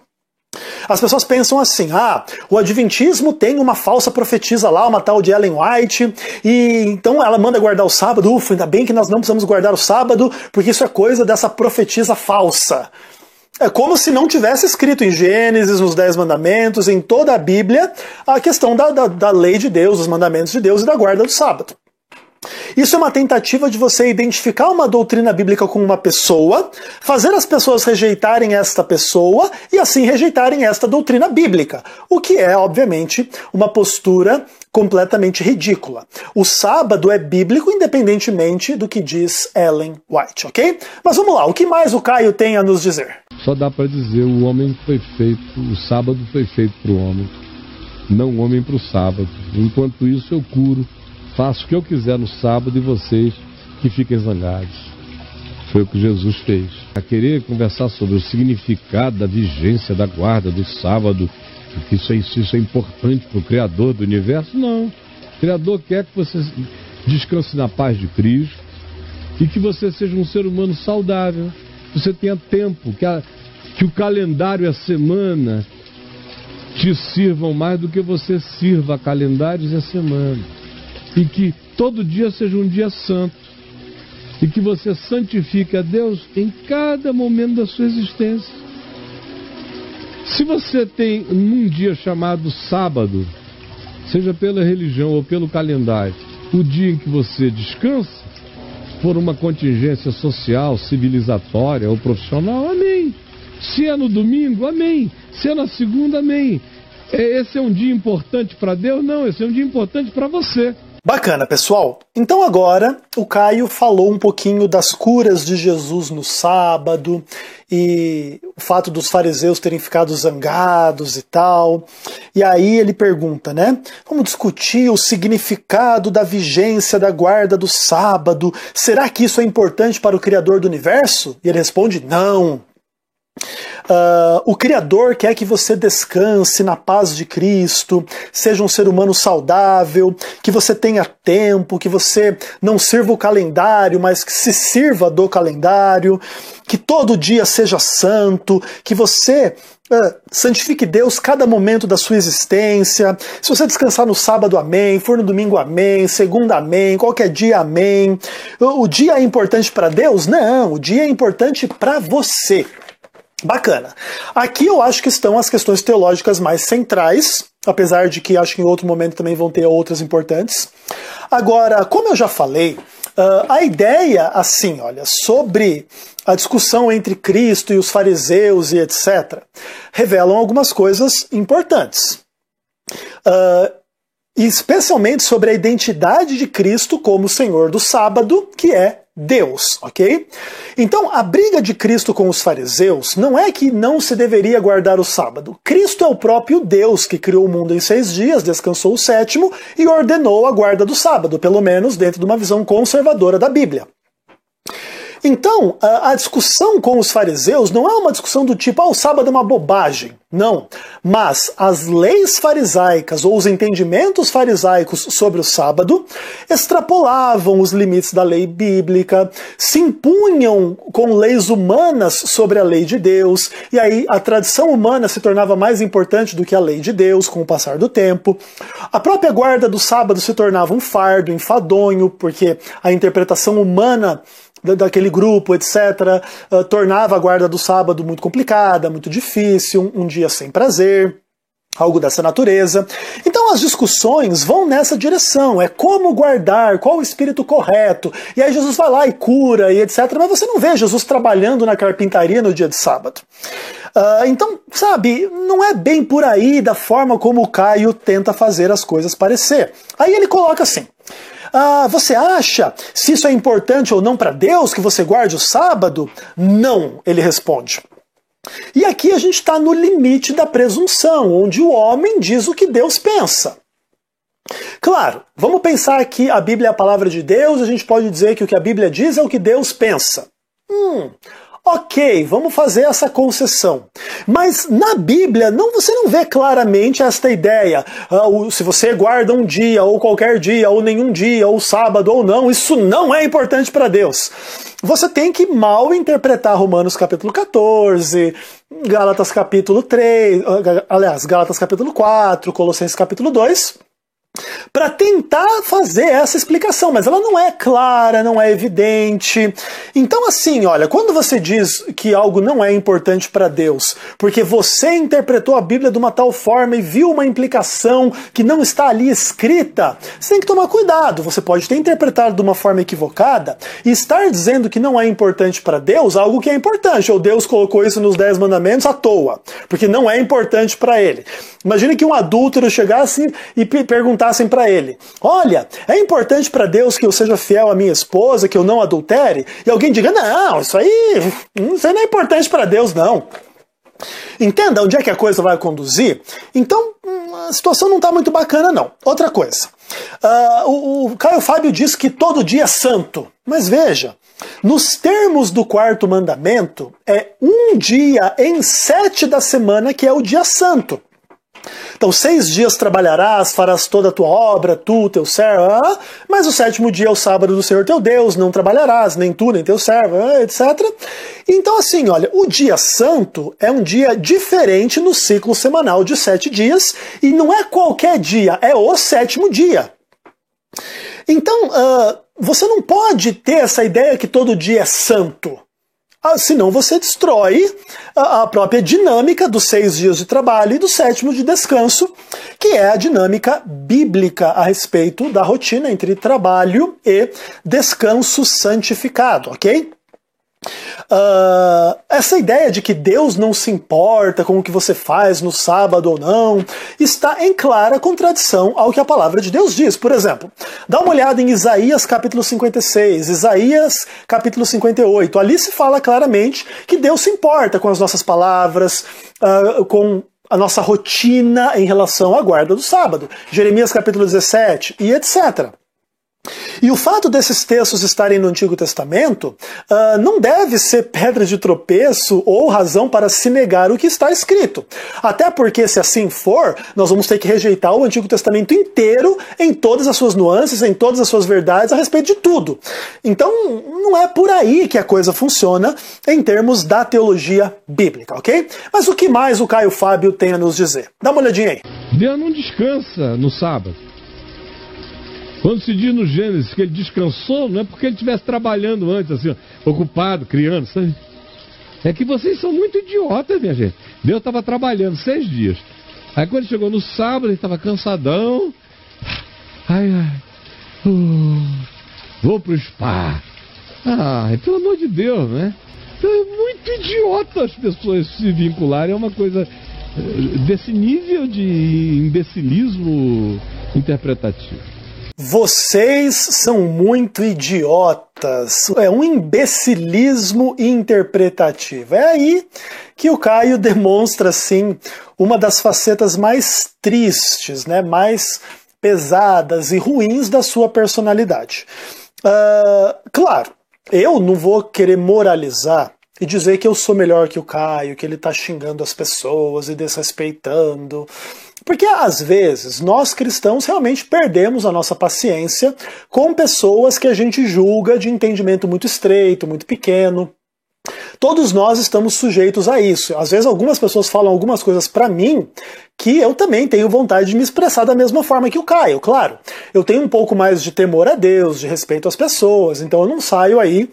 As pessoas pensam assim, o Adventismo tem uma falsa profetisa lá, uma tal de Ellen White, e então ela manda guardar o sábado, ainda bem que nós não precisamos guardar o sábado, porque isso é coisa dessa profetisa falsa. É como se não tivesse escrito em Gênesis, nos 10 mandamentos, em toda a Bíblia, a questão da lei de Deus, dos mandamentos de Deus e da guarda do sábado. Isso é uma tentativa de você identificar uma doutrina bíblica com uma pessoa, fazer as pessoas rejeitarem esta pessoa e assim rejeitarem esta doutrina bíblica, o que é, obviamente, uma postura completamente ridícula. O sábado é bíblico independentemente do que diz Ellen White, ok? Mas vamos lá, o que mais o Caio tem a nos dizer? Só dá para dizer, o homem foi feito, o sábado foi feito para o homem, não o homem para o sábado. Enquanto isso eu curo, faço o que eu quiser no sábado e vocês que fiquem zangados. Foi o que Jesus fez. A querer conversar sobre o significado da vigência da guarda do sábado, porque isso é importante para o Criador do universo, não. O Criador quer que você descanse na paz de Cristo e que você seja um ser humano saudável, que você tenha tempo, que o calendário e a semana te sirvam mais do que você sirva a calendários e a semana. E que todo dia seja um dia santo. E que você santifique a Deus em cada momento da sua existência. Se você tem um dia chamado sábado, seja pela religião ou pelo calendário, o dia em que você descansa, por uma contingência social, civilizatória ou profissional, amém. Se é no domingo, amém. Se é na segunda, amém. Esse é um dia importante para Deus? Não, esse é um dia importante para você. Bacana, pessoal. Então agora o Caio falou um pouquinho das curas de Jesus no sábado e o fato dos fariseus terem ficado zangados e tal. E aí ele pergunta, né? Vamos discutir o significado da vigência da guarda do sábado. Será que isso é importante para o Criador do universo? E ele responde, não. O Criador quer que você descanse na paz de Cristo, seja um ser humano saudável, que você tenha tempo, que você não sirva o calendário, mas que se sirva do calendário, que todo dia seja santo, que você santifique Deus cada momento da sua existência. Se você descansar no sábado, amém. For no domingo, amém. Segunda, amém. Qualquer dia, amém. O dia é importante para Deus? Não, o dia é importante para você. Bacana. Aqui eu acho que estão as questões teológicas mais centrais, apesar de que acho que em outro momento também vão ter outras importantes. Agora, como eu já falei, a ideia, assim, olha, sobre a discussão entre Cristo e os fariseus e etc., revelam algumas coisas importantes. Especialmente sobre a identidade de Cristo como Senhor do sábado, que é Deus, ok? Então, a briga de Cristo com os fariseus não é que não se deveria guardar o sábado. Cristo é o próprio Deus que criou o mundo em 6 dias, descansou o 7º e ordenou a guarda do sábado, pelo menos dentro de uma visão conservadora da Bíblia. Então, a discussão com os fariseus não é uma discussão do tipo, o sábado é uma bobagem. Não. Mas as leis farisaicas ou os entendimentos farisaicos sobre o sábado extrapolavam os limites da lei bíblica, se impunham com leis humanas sobre a lei de Deus, e aí a tradição humana se tornava mais importante do que a lei de Deus com o passar do tempo. A própria guarda do sábado se tornava um fardo, enfadonho, porque a interpretação humana daquele grupo, etc., tornava a guarda do sábado muito complicada, muito difícil, um dia sem prazer, algo dessa natureza. Então as discussões vão nessa direção, é como guardar, qual o espírito correto, e aí Jesus vai lá e cura, e etc., mas você não vê Jesus trabalhando na carpintaria no dia de sábado. Então, sabe, não é bem por aí da forma como o Caio tenta fazer as coisas parecer. Aí ele coloca assim, você acha se isso é importante ou não para Deus, que você guarde o sábado? Não, ele responde. E aqui a gente está no limite da presunção, onde o homem diz o que Deus pensa. Claro, vamos pensar que a Bíblia é a palavra de Deus, a gente pode dizer que o que a Bíblia diz é o que Deus pensa. Ok, vamos fazer essa concessão. Mas na Bíblia você não vê claramente esta ideia. Se você guarda um dia, ou qualquer dia, ou nenhum dia, ou sábado ou não, isso não é importante para Deus. Você tem que mal interpretar Romanos capítulo 14, Gálatas capítulo 3, aliás, Gálatas capítulo 4, Colossenses capítulo 2, para tentar fazer essa explicação, mas ela não é clara, não é evidente. Então assim, olha, quando você diz que algo não é importante para Deus, porque você interpretou a Bíblia de uma tal forma e viu uma implicação que não está ali escrita, você tem que tomar cuidado. Você pode ter interpretado de uma forma equivocada e estar dizendo que não é importante para Deus algo que é importante, ou Deus colocou isso nos 10 mandamentos à toa, porque não é importante para ele. Imagine que um adúltero chegasse e perguntassem para ele: olha, é importante para Deus que eu seja fiel à minha esposa, que eu não adultere? E alguém diga: não, isso aí não é importante para Deus, não. Entenda onde é que a coisa vai conduzir? Então, a situação não está muito bacana, não. Outra coisa, o Caio Fábio diz que todo dia é santo, mas veja, nos termos do 4º mandamento, é um dia em 7 da semana que é o dia santo. Então 6 dias trabalharás, farás toda a tua obra, tu, teu servo, mas o 7º dia é o sábado do Senhor teu Deus, não trabalharás, nem tu, nem teu servo, etc. Então assim, olha, o dia santo é um dia diferente no ciclo semanal de 7 dias, e não é qualquer dia, é o 7º dia. Então, você não pode ter essa ideia que todo dia é santo. Senão você destrói a própria dinâmica dos 6 dias de trabalho e do 7º de descanso, que é a dinâmica bíblica a respeito da rotina entre trabalho e descanso santificado, ok? Essa ideia de que Deus não se importa com o que você faz no sábado ou não, está em clara contradição ao que a palavra de Deus diz. Por exemplo, dá uma olhada em Isaías capítulo 56, Isaías capítulo 58. Ali se fala claramente que Deus se importa com as nossas palavras, com a nossa rotina em relação à guarda do sábado. Jeremias capítulo 17 e etc. E o fato desses textos estarem no Antigo Testamento não deve ser pedra de tropeço ou razão para se negar o que está escrito. Até porque, se assim for, nós vamos ter que rejeitar o Antigo Testamento inteiro em todas as suas nuances, em todas as suas verdades a respeito de tudo. Então, não é por aí que a coisa funciona em termos da teologia bíblica, ok? Mas o que mais o Caio Fábio tem a nos dizer? Dá uma olhadinha aí. Deus não descansa no sábado. Quando se diz no Gênesis que ele descansou, não é porque ele estivesse trabalhando antes, assim, ocupado, criando, sabe? É que vocês são muito idiotas, minha gente. Deus estava trabalhando 6 dias. Aí quando chegou no sábado, ele estava cansadão. Vou pro spa. Pelo amor de Deus, né? Então é muito idiota as pessoas se vincularem a uma coisa desse nível de imbecilismo interpretativo. Vocês são muito idiotas. É um imbecilismo interpretativo. É aí que o Caio demonstra, assim, uma das facetas mais tristes, né, mais pesadas e ruins da sua personalidade. Claro, eu não vou querer moralizar e dizer que eu sou melhor que o Caio, que ele está xingando as pessoas e desrespeitando. Porque, às vezes, nós cristãos realmente perdemos a nossa paciência com pessoas que a gente julga de entendimento muito estreito, muito pequeno. Todos nós estamos sujeitos a isso. Às vezes, algumas pessoas falam algumas coisas para mim que eu também tenho vontade de me expressar da mesma forma que o Caio, claro. Eu tenho um pouco mais de temor a Deus, de respeito às pessoas, então eu não saio aí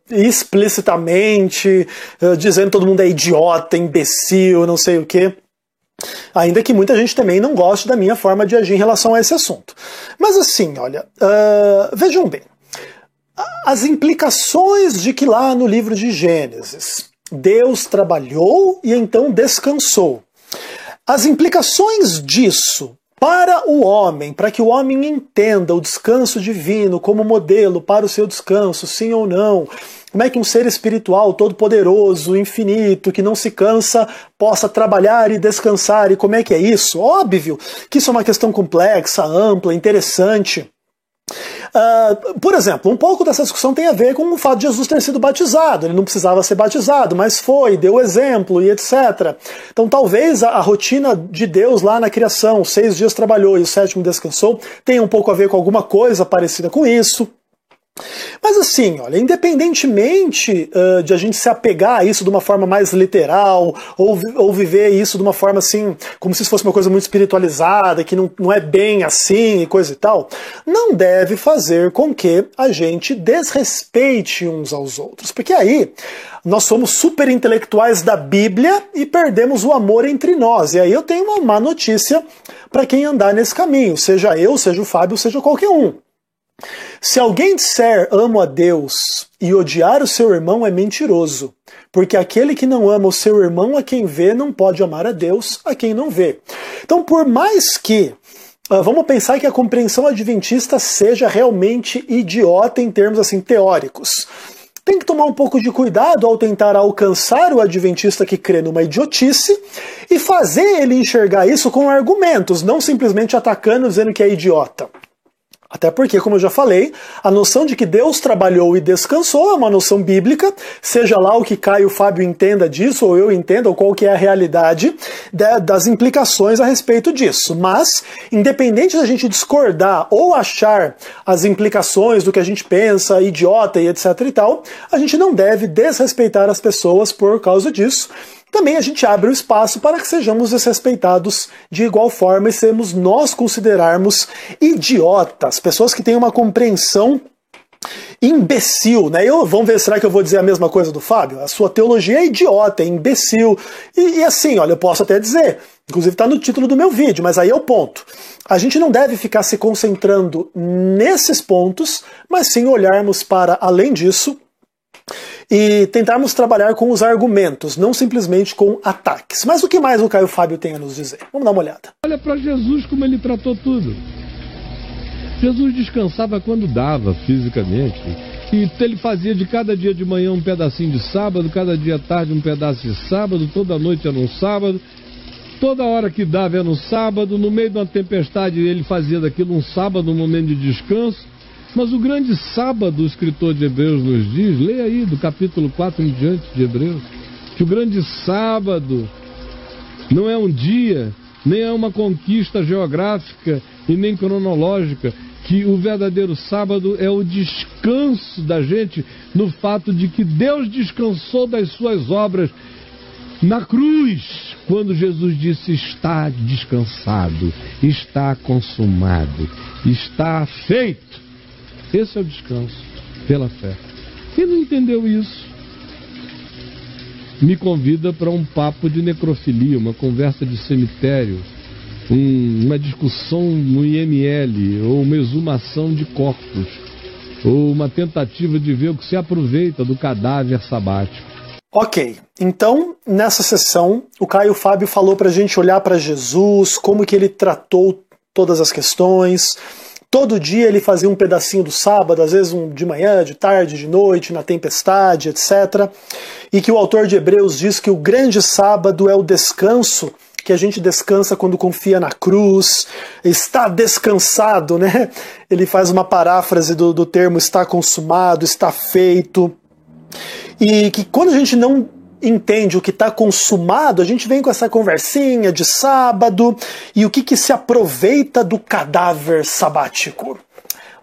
explicitamente dizendo que todo mundo é idiota, imbecil, não sei o quê. Ainda que muita gente também não goste da minha forma de agir em relação a esse assunto. Mas assim, olha, vejam bem, as implicações de que lá no livro de Gênesis Deus trabalhou e então descansou. As implicações disso para o homem, para que o homem entenda o descanso divino como modelo para o seu descanso, sim ou não, como é que um ser espiritual todo-poderoso, infinito, que não se cansa, possa trabalhar e descansar, e como é que é isso? Óbvio que isso é uma questão complexa, ampla, interessante. Por exemplo, um pouco dessa discussão tem a ver com o fato de Jesus ter sido batizado. Ele não precisava ser batizado, mas foi, deu exemplo e etc. Então talvez a rotina de Deus lá na criação, 6 dias trabalhou e o 7º descansou, tenha um pouco a ver com alguma coisa parecida com isso. Mas assim, olha, independentemente de a gente se apegar a isso de uma forma mais literal, ou viver isso de uma forma assim, como se fosse uma coisa muito espiritualizada, que não é bem assim e coisa e tal, não deve fazer com que a gente desrespeite uns aos outros. Porque aí nós somos super intelectuais da Bíblia e perdemos o amor entre nós. E aí eu tenho uma má notícia para quem andar nesse caminho, seja eu, seja o Fábio, seja qualquer um. Se alguém disser amo a Deus e odiar o seu irmão é mentiroso, porque aquele que não ama o seu irmão a quem vê não pode amar a Deus a quem não vê. Então, por mais que vamos pensar que a compreensão adventista seja realmente idiota em termos assim teóricos, tem que tomar um pouco de cuidado ao tentar alcançar o adventista que crê numa idiotice e fazer ele enxergar isso com argumentos, não simplesmente atacando dizendo que é idiota. Até porque, como eu já falei, a noção de que Deus trabalhou e descansou é uma noção bíblica, seja lá o que Caio e o Fábio entenda disso, ou eu entenda, ou qual que é a realidade das implicações a respeito disso. Mas, independente da gente discordar ou achar as implicações do que a gente pensa, idiota e etc e tal, a gente não deve desrespeitar as pessoas por causa disso. Também a gente abre o espaço para que sejamos desrespeitados de igual forma e sermos nós considerarmos idiotas, pessoas que têm uma compreensão imbecil, né? Vamos ver, será que eu vou dizer a mesma coisa do Fábio? A sua teologia é idiota, é imbecil. E assim, olha, eu posso até dizer, inclusive está no título do meu vídeo, mas aí é o ponto. A gente não deve ficar se concentrando nesses pontos, mas sim olharmos para além disso e tentarmos trabalhar com os argumentos, não simplesmente com ataques. Mas o que mais o Caio Fábio tem a nos dizer? Vamos dar uma olhada. Olha para Jesus como ele tratou tudo. Jesus descansava quando dava, fisicamente. E ele fazia de cada dia de manhã um pedacinho de sábado, cada dia à tarde um pedaço de sábado, toda noite era um sábado, toda hora que dava era um sábado, no meio de uma tempestade ele fazia daquilo um sábado, um momento de descanso. Mas o grande sábado, o escritor de Hebreus nos diz, leia aí do capítulo 4 em diante de Hebreus, que o grande sábado não é um dia, nem é uma conquista geográfica e nem cronológica, que o verdadeiro sábado é o descanso da gente no fato de que Deus descansou das suas obras na cruz, quando Jesus disse está descansado, está consumado, está feito. Esse é o descanso, pela fé. Quem não entendeu isso, me convida para um papo de necrofilia, uma conversa de cemitério, uma discussão no IML, ou uma exumação de corpos, ou uma tentativa de ver o que se aproveita do cadáver sabático. Ok, então nessa sessão o Caio Fábio falou para a gente olhar para Jesus, como que ele tratou todas as questões. Todo dia ele fazia um pedacinho do sábado, às vezes de manhã, de tarde, de noite, na tempestade, etc. E que o autor de Hebreus diz que o grande sábado é o descanso, que a gente descansa quando confia na cruz, está descansado, né? Ele faz uma paráfrase do termo está consumado, está feito. E que quando a gente não entende o que está consumado, a gente vem com essa conversinha de sábado e o que se aproveita do cadáver sabático.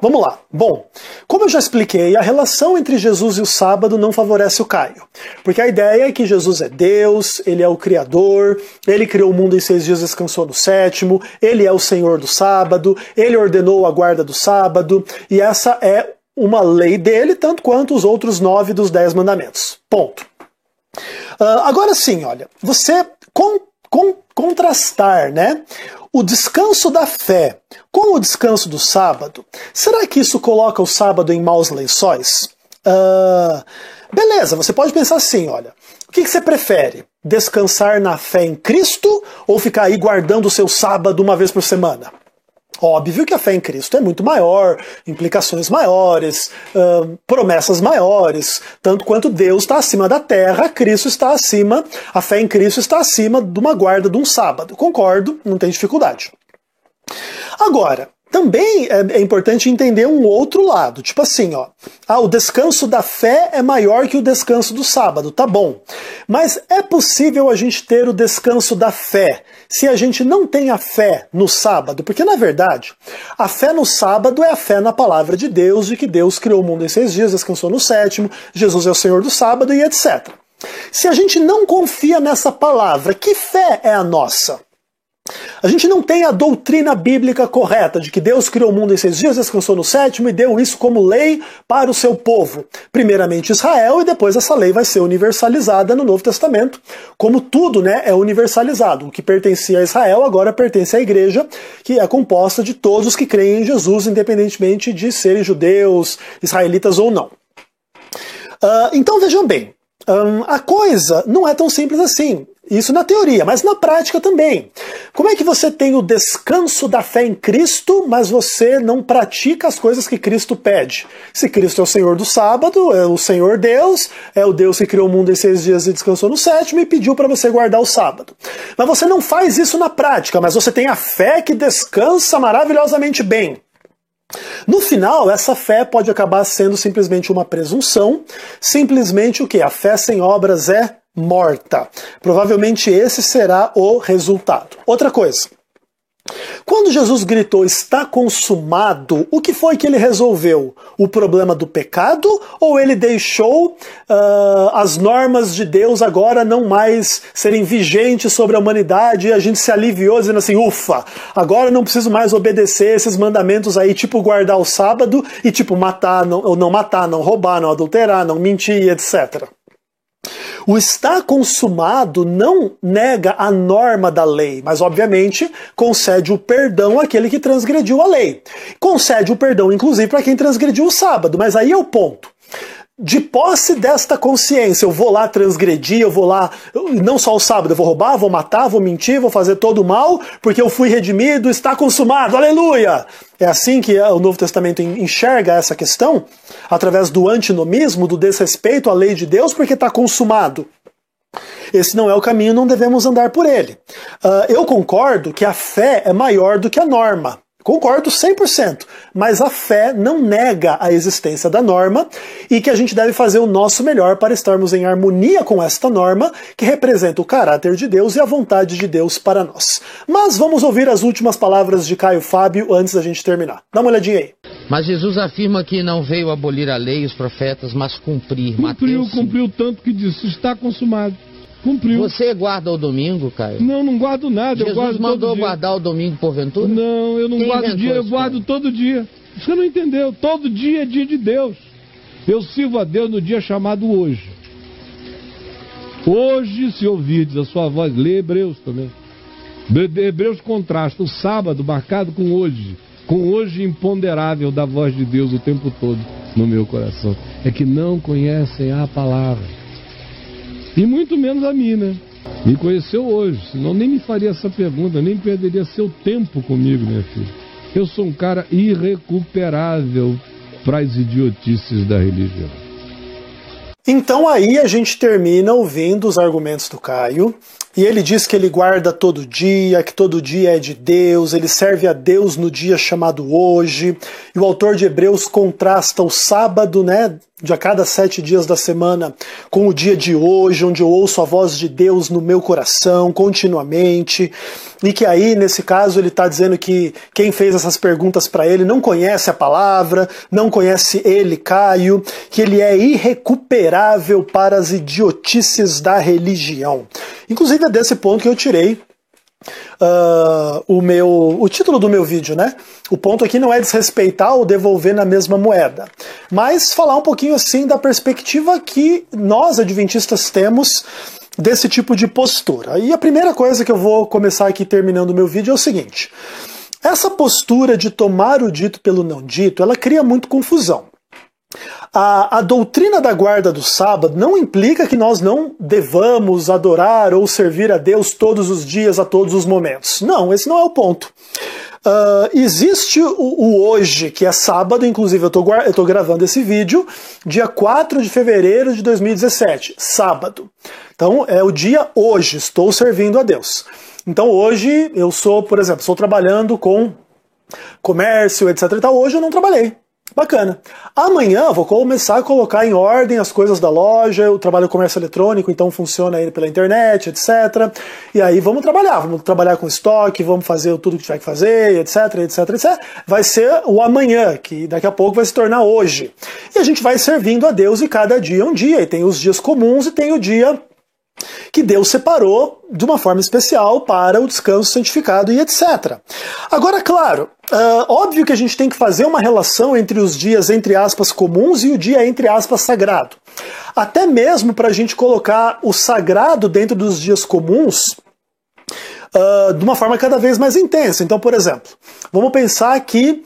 Vamos lá. Bom, como eu já expliquei, a relação entre Jesus e o sábado não favorece o Caio. Porque a ideia é que Jesus é Deus, ele é o Criador, ele criou o mundo em 6 dias e descansou no 7º, ele é o Senhor do sábado, ele ordenou a guarda do sábado, e essa é uma lei dele, tanto quanto os outros 9 dos 10 mandamentos. Ponto. Agora sim, olha, você contrastar, né, o descanso da fé com o descanso do sábado, será que isso coloca o sábado em maus lençóis? Beleza, você pode pensar assim, olha, o que você prefere? descansar na fé em Cristo ou ficar aí guardando o seu sábado uma vez por semana? Óbvio que a fé em Cristo é muito maior, implicações maiores, promessas maiores, tanto quanto Deus está acima da terra, Cristo está acima, a fé em Cristo está acima de uma guarda de um sábado. Concordo, não tem dificuldade. Agora, também é importante entender um outro lado, tipo assim, ó, o descanso da fé é maior que o descanso do sábado, tá bom. Mas é possível a gente ter o descanso da fé se a gente não tem a fé no sábado? Porque, na verdade, a fé no sábado é a fé na palavra de Deus, de que Deus criou o mundo em 6 dias, descansou no 7º, Jesus é o Senhor do sábado e etc. Se a gente não confia nessa palavra, que fé é a nossa? A gente não tem a doutrina bíblica correta de que Deus criou o mundo em 6 dias, descansou no 7º e deu isso como lei para o seu povo. Primeiramente Israel, e depois essa lei vai ser universalizada no Novo Testamento. Como tudo, né, é universalizado. O que pertencia a Israel agora pertence à igreja, que é composta de todos os que creem em Jesus, independentemente de serem judeus, israelitas ou não. Então vejam bem, a coisa não é tão simples assim. Isso na teoria, mas na prática também. Como é que você tem o descanso da fé em Cristo, mas você não pratica as coisas que Cristo pede? Se Cristo é o Senhor do sábado, é o Senhor Deus, é o Deus que criou o mundo em 6 dias e descansou no 7º e pediu para você guardar o sábado. Mas você não faz isso na prática, mas você tem a fé que descansa maravilhosamente bem. No final, essa fé pode acabar sendo simplesmente uma presunção, simplesmente o quê? A fé sem obras é morta. Provavelmente esse será o resultado. Outra coisa. Quando Jesus gritou, está consumado, o que foi que ele resolveu? O problema do pecado? Ou ele deixou as normas de Deus agora não mais serem vigentes sobre a humanidade e a gente se aliviou dizendo assim, ufa, agora não preciso mais obedecer esses mandamentos aí, tipo guardar o sábado e tipo matar, não matar, não roubar, não adulterar, não mentir, etc. O está consumado não nega a norma da lei, mas obviamente concede o perdão àquele que transgrediu a lei. Concede o perdão, inclusive, para quem transgrediu o sábado, mas aí é o ponto. De posse desta consciência, eu vou lá transgredir, eu vou lá, não só o sábado, eu vou roubar, vou matar, vou mentir, vou fazer todo o mal, porque eu fui redimido, está consumado, aleluia! É assim que o Novo Testamento enxerga essa questão, através do antinomismo, do desrespeito à lei de Deus, porque está consumado. Esse não é o caminho, não devemos andar por ele. Eu concordo que a fé é maior do que a norma. Concordo 100%, mas a fé não nega a existência da norma e que a gente deve fazer o nosso melhor para estarmos em harmonia com esta norma que representa o caráter de Deus e a vontade de Deus para nós. Mas vamos ouvir as últimas palavras de Caio Fábio antes da gente terminar. Dá uma olhadinha aí. Mas Jesus afirma que não veio abolir a lei e os profetas, mas cumprir. Cumpriu tanto que disse, está consumado. Cumpriu. Você guarda o domingo, Caio? Não guardo nada. Jesus eu guardo mandou todo dia. guardar o domingo porventura? Não, eu não guardo dia, eu guardo todo dia. Você não entendeu? Todo dia é dia de Deus. Eu sirvo a Deus no dia chamado hoje. Hoje, se ouvirdes a sua voz, lê Hebreus também. Hebreus contrasta o sábado marcado com hoje imponderável da voz de Deus o tempo todo no meu coração. É que não conhecem a palavra. E muito menos a mim, né? Me conheceu hoje, senão nem me faria essa pergunta, nem perderia seu tempo comigo, minha filha. Eu sou um cara irrecuperável para as idiotices da religião. Então aí a gente termina ouvindo os argumentos do Caio, e ele diz que ele guarda todo dia, que todo dia é de Deus, ele serve a Deus no dia chamado hoje, e o autor de Hebreus contrasta o sábado, né, de a cada 7 dias da semana, com o dia de hoje, onde eu ouço a voz de Deus no meu coração continuamente, e que aí, nesse caso, ele está dizendo que quem fez essas perguntas para ele não conhece a palavra, não conhece ele, Caio, que ele é irrecuperável para as idiotices da religião. Inclusive é desse ponto que eu tirei o título do meu vídeo, né? O ponto aqui não é desrespeitar ou devolver na mesma moeda, mas falar um pouquinho assim da perspectiva que nós adventistas temos desse tipo de postura. E a primeira coisa que eu vou começar aqui terminando o meu vídeo é o seguinte: essa postura de tomar o dito pelo não dito, ela cria muito confusão. A doutrina da guarda do sábado não implica que nós não devamos adorar ou servir a Deus todos os dias, a todos os momentos. Não, esse não é o ponto. Existe o hoje, que é sábado, inclusive eu tô gravando esse vídeo, dia 4 de fevereiro de 2017, sábado. Então é o dia hoje, estou servindo a Deus. Então hoje eu sou, por exemplo, estou trabalhando com comércio, etc. e tal. Hoje eu não trabalhei. Bacana. Amanhã vou começar a colocar em ordem as coisas da loja. Eu trabalho com comércio eletrônico, então funciona aí pela internet, etc. E aí vamos trabalhar com estoque, vamos fazer tudo que tiver que fazer, etc, etc, etc. Vai ser o amanhã, que daqui a pouco vai se tornar hoje. E a gente vai servindo a Deus e cada dia é um dia. E tem os dias comuns e tem o dia que Deus separou de uma forma especial para o descanso santificado e etc. Agora, claro, óbvio que a gente tem que fazer uma relação entre os dias, entre aspas, comuns e o dia, entre aspas, sagrado. Até mesmo para a gente colocar o sagrado dentro dos dias comuns de uma forma cada vez mais intensa. Então, por exemplo, vamos pensar que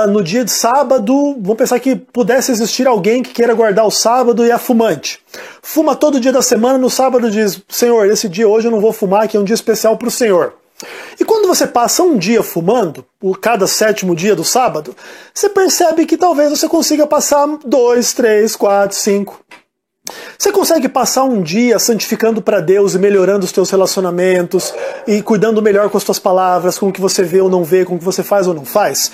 no dia de sábado, vamos pensar que pudesse existir alguém que queira guardar o sábado e é fumante. Fuma todo dia da semana, no sábado diz, Senhor, esse dia hoje eu não vou fumar, que é um dia especial para o Senhor. E quando você passa um dia fumando, cada 7º dia do sábado, você percebe que talvez você consiga passar 2, 3, 4, 5... Você consegue passar um dia santificando para Deus e melhorando os teus relacionamentos e cuidando melhor com as tuas palavras, com o que você vê ou não vê, com o que você faz ou não faz?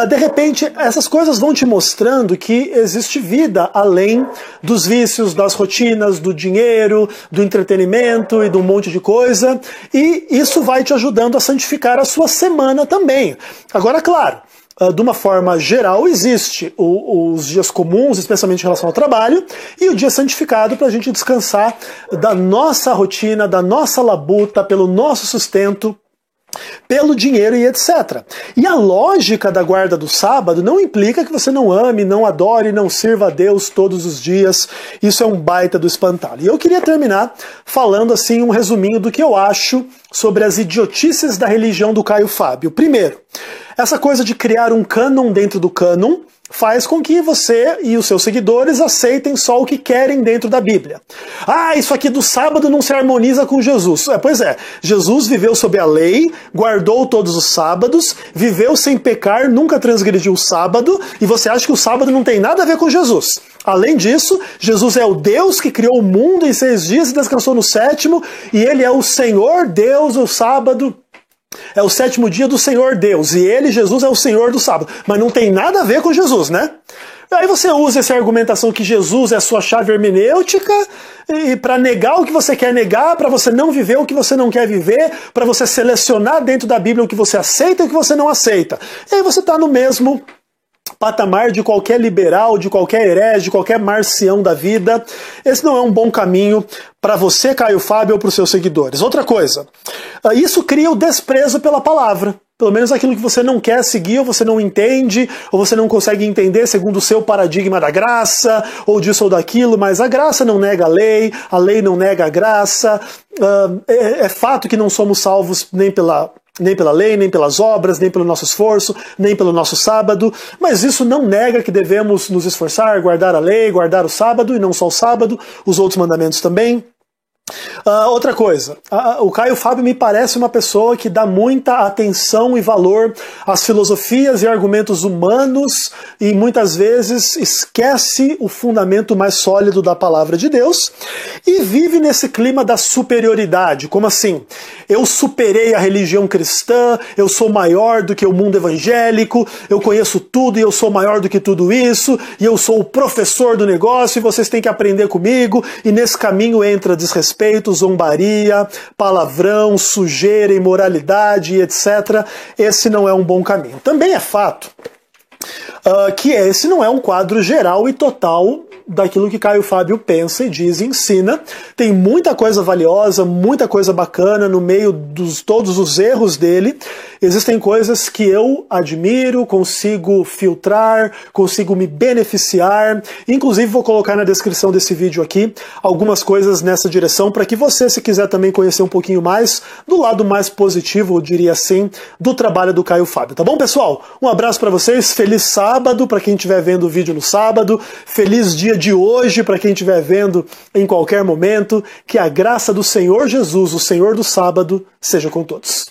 De repente, essas coisas vão te mostrando que existe vida além dos vícios, das rotinas, do dinheiro, do entretenimento e de um monte de coisa. E isso vai te ajudando a santificar a sua semana também. Agora, claro, de uma forma geral, existe os dias comuns, especialmente em relação ao trabalho, e o dia santificado para a gente descansar da nossa rotina, da nossa labuta, pelo nosso sustento, pelo dinheiro e etc. E a lógica da guarda do sábado não implica que você não ame, não adore, não sirva a Deus todos os dias. Isso é um baita do espantalho. E eu queria terminar falando assim um resuminho do que eu acho sobre as idiotices da religião do Caio Fábio. Primeiro, essa coisa de criar um cânon dentro do cânon faz com que você e os seus seguidores aceitem só o que querem dentro da Bíblia. Ah, isso aqui do sábado não se harmoniza com Jesus. Pois é, Jesus viveu sob a lei, guardou todos os sábados, viveu sem pecar, nunca transgrediu o sábado, e você acha que o sábado não tem nada a ver com Jesus. Além disso, Jesus é o Deus que criou o mundo em 6 dias e descansou no 7º, e ele é o Senhor Deus, o sábado é o 7º dia do Senhor Deus, e ele, Jesus, é o Senhor do sábado. Mas não tem nada a ver com Jesus, né? Aí você usa essa argumentação que Jesus é a sua chave hermenêutica e para negar o que você quer negar, para você não viver o que você não quer viver, para você selecionar dentro da Bíblia o que você aceita e o que você não aceita. E aí você está no mesmo patamar de qualquer liberal, de qualquer herege, de qualquer marcião da vida. Esse não é um bom caminho para você, Caio Fábio, ou para os seus seguidores. Outra coisa, isso cria o desprezo pela palavra. Pelo menos aquilo que você não quer seguir, ou você não entende, ou você não consegue entender segundo o seu paradigma da graça, ou disso ou daquilo, mas a graça não nega a lei não nega a graça. É fato que não somos salvos nem pela lei, nem pelas obras, nem pelo nosso esforço, nem pelo nosso sábado, mas isso não nega que devemos nos esforçar, guardar a lei, guardar o sábado, e não só o sábado, os outros mandamentos também. Outra coisa, o Caio Fábio me parece uma pessoa que dá muita atenção e valor às filosofias e argumentos humanos e muitas vezes esquece o fundamento mais sólido da palavra de Deus e vive nesse clima da superioridade. Como assim? Eu superei a religião cristã, eu sou maior do que o mundo evangélico, eu conheço tudo e eu sou maior do que tudo isso, e eu sou o professor do negócio e vocês têm que aprender comigo, e nesse caminho entra desrespeito, zombaria, palavrão, sujeira, imoralidade, etc. Esse não é um bom caminho. Também é fato que esse não é um quadro geral e total daquilo que Caio Fábio pensa e diz e ensina. Tem muita coisa valiosa, muita coisa bacana no meio dos todos os erros dele. Existem coisas que eu admiro, consigo filtrar, consigo me beneficiar. Inclusive vou colocar na descrição desse vídeo aqui algumas coisas nessa direção para que você, se quiser também conhecer um pouquinho mais do lado mais positivo, eu diria assim, do trabalho do Caio Fábio. Tá bom, pessoal? Um abraço para vocês, feliz sábado para quem estiver vendo o vídeo no sábado, feliz dia de hoje para quem estiver vendo em qualquer momento, que a graça do Senhor Jesus, o Senhor do sábado, seja com todos.